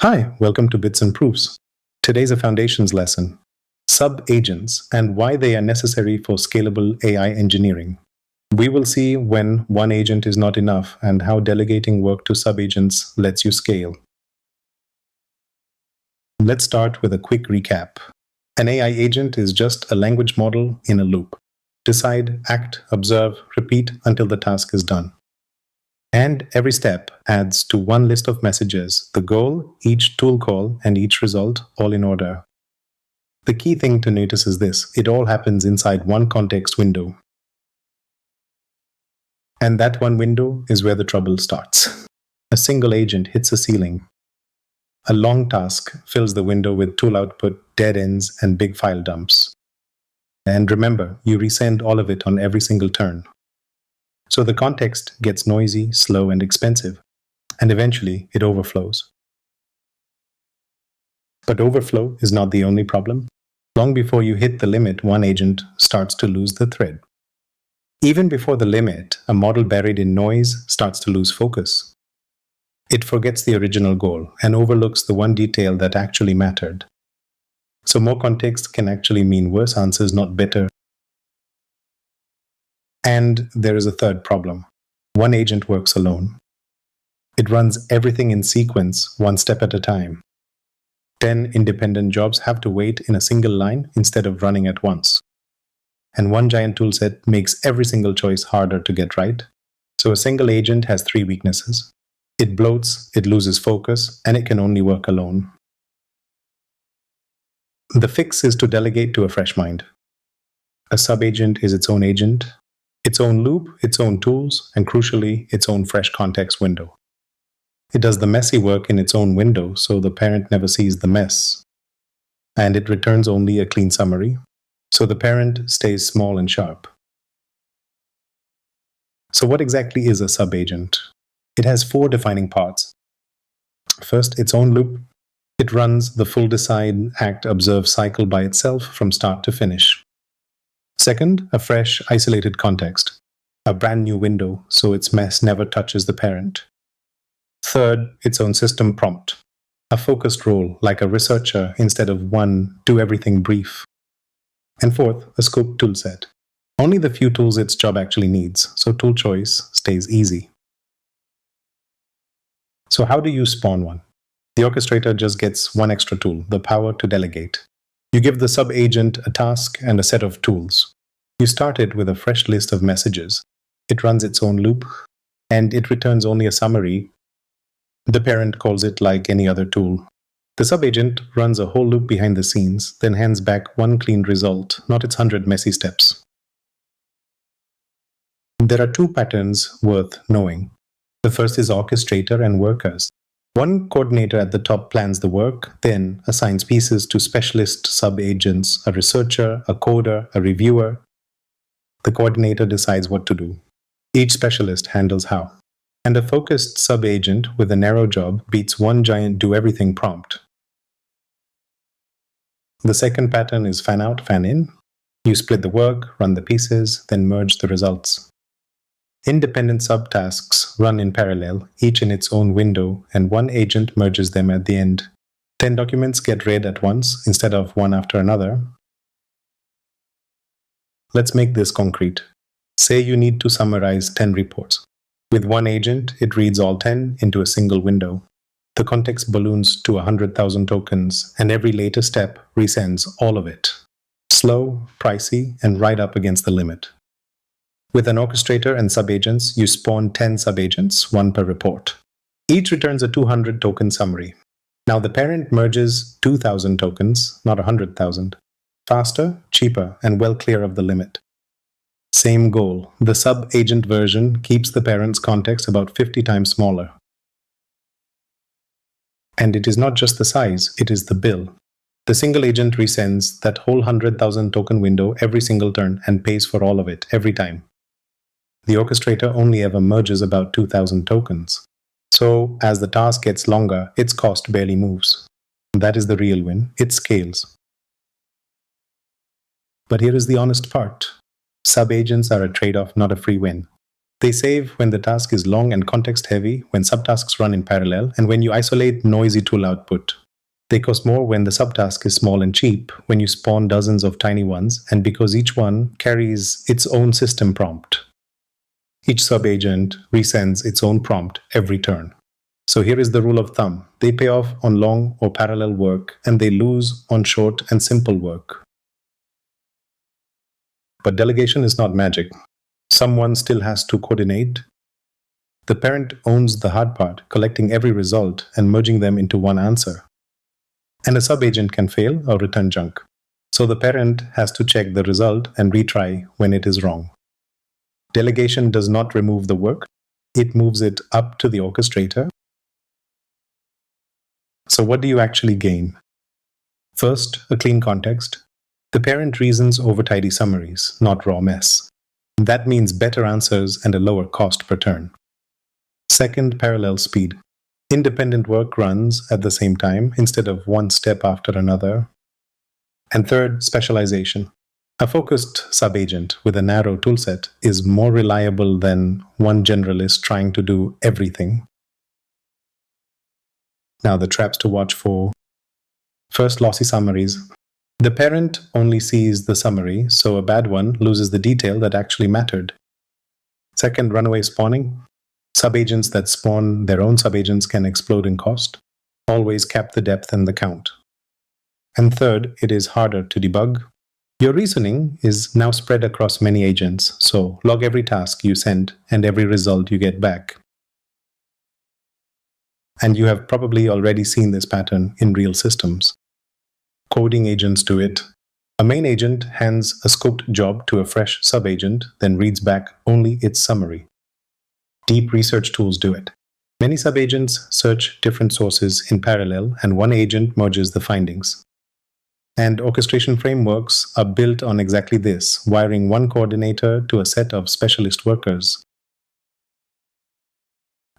Hi, welcome to Bits and Proofs. Today's a foundations lesson, sub-agents and why they are necessary for scalable AI engineering. We will see when one agent is not enough and how delegating work to sub-agents lets you scale. Let's start with a quick recap. An AI agent is just a language model in a loop. Decide, act, observe, repeat until the task is done. And every step adds to one list of messages, the goal, each tool call, and each result, all in order. The key thing to notice is this: it all happens inside one context window. And that one window is where the trouble starts. A single agent hits a ceiling. A long task fills the window with tool output, dead ends, and big file dumps. And remember, you resend all of it on every single turn. So the context gets noisy, slow, and expensive. And eventually, it overflows. But overflow is not the only problem. Long before you hit the limit, one agent starts to lose the thread. Even before the limit, a model buried in noise starts to lose focus. It forgets the original goal and overlooks the one detail that actually mattered. So more context can actually mean worse answers, not better. And there is a third problem. One agent works alone. It runs everything in sequence, one step at a time. 10 independent jobs have to wait in a single line instead of running at once. And one giant toolset makes every single choice harder to get right. So a single agent has three weaknesses. It bloats, it loses focus, and it can only work alone. The fix is to delegate to a fresh mind. A sub-agent is its own agent, its own loop, its own tools, and crucially, its own fresh context window. It does the messy work in its own window, so the parent never sees the mess. And it returns only a clean summary, so the parent stays small and sharp. So what exactly is a sub-agent? It has four defining parts. First, its own loop. It runs the full decide, act, observe cycle by itself from start to finish. Second, a fresh, isolated context. A brand new window, so its mess never touches the parent. Third, its own system prompt. A focused role, like a researcher instead of one do-everything brief. And fourth, a scope toolset. Only the few tools its job actually needs, so tool choice stays easy. So how do you spawn one? The orchestrator just gets one extra tool, the power to delegate. You give the sub-agent a task and a set of tools. You start it with a fresh list of messages. It runs its own loop, and it returns only a summary. The parent calls it like any other tool. The sub-agent runs a whole loop behind the scenes, then hands back one clean result, not its 100 messy steps. There are two patterns worth knowing. The first is orchestrator and workers. One coordinator at the top plans the work, then assigns pieces to specialist sub-agents, a researcher, a coder, a reviewer. The coordinator decides what to do. Each specialist handles how. And a focused sub-agent with a narrow job beats one giant do-everything prompt. The second pattern is fan-out, fan-in. You split the work, run the pieces, then merge the results. Independent subtasks run in parallel, each in its own window, and one agent merges them at the end. 10 documents get read at once instead of one after another. Let's make this concrete. Say you need to summarize 10 reports. With one agent, it reads all 10 into a single window. The context balloons to 100,000 tokens, and every later step resends all of it. Slow, pricey, and right up against the limit. With an orchestrator and sub-agents, you spawn 10 sub-agents, one per report. Each returns a 200 token summary. Now the parent merges 2,000 tokens, not 100,000. Faster, cheaper, and well clear of the limit. Same goal. The sub-agent version keeps the parent's context about 50 times smaller. And it is not just the size, it is the bill. The single agent resends that whole 100,000 token window every single turn and pays for all of it every time. The orchestrator only ever merges about 2,000 tokens. So, as the task gets longer, its cost barely moves. That is the real win. It scales. But here is the honest part. Sub-agents are a trade-off, not a free win. They save when the task is long and context-heavy, when subtasks run in parallel, and when you isolate noisy tool output. They cost more when the subtask is small and cheap, when you spawn dozens of tiny ones, and because each one carries its own system prompt. Each subagent resends its own prompt every turn. So here is the rule of thumb. They pay off on long or parallel work, and they lose on short and simple work. But delegation is not magic. Someone still has to coordinate. The parent owns the hard part, collecting every result and merging them into one answer. And a subagent can fail or return junk. So the parent has to check the result and retry when it is wrong. Delegation does not remove the work. It moves it up to the orchestrator. So what do you actually gain? First, a clean context. The parent reasons over tidy summaries, not raw mess. That means better answers and a lower cost per turn. Second, parallel speed. Independent work runs at the same time instead of one step after another. And third, specialization. A focused subagent with a narrow toolset is more reliable than one generalist trying to do everything. Now the traps to watch for. First, lossy summaries. The parent only sees the summary, so a bad one loses the detail that actually mattered. Second, runaway spawning. Subagents that spawn their own subagents can explode in cost. Always cap the depth and the count. And third, it is harder to debug. Your reasoning is now spread across many agents, so log every task you send and every result you get back. And you have probably already seen this pattern in real systems. Coding agents do it. A main agent hands a scoped job to a fresh subagent, then reads back only its summary. Deep research tools do it. Many subagents search different sources in parallel, and one agent merges the findings. And orchestration frameworks are built on exactly this, wiring one coordinator to a set of specialist workers.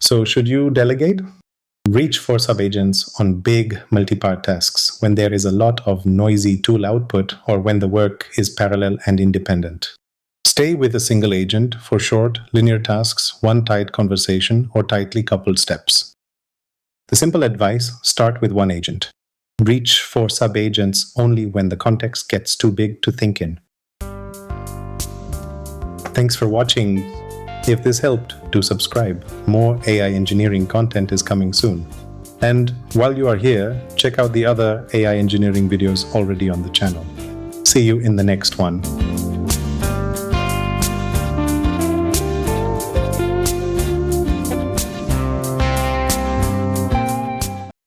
So should you delegate? Reach for subagents on big multi-part tasks when there is a lot of noisy tool output or when the work is parallel and independent. Stay with a single agent for short, linear tasks, one tight conversation, or tightly coupled steps. The simple advice: start with one agent. Reach for subagents only when the context gets too big to think in. Thanks for watching. If this helped, do subscribe. More AI engineering content is coming soon. And while you are here, check out the other AI engineering videos already on the channel. See you in the next one.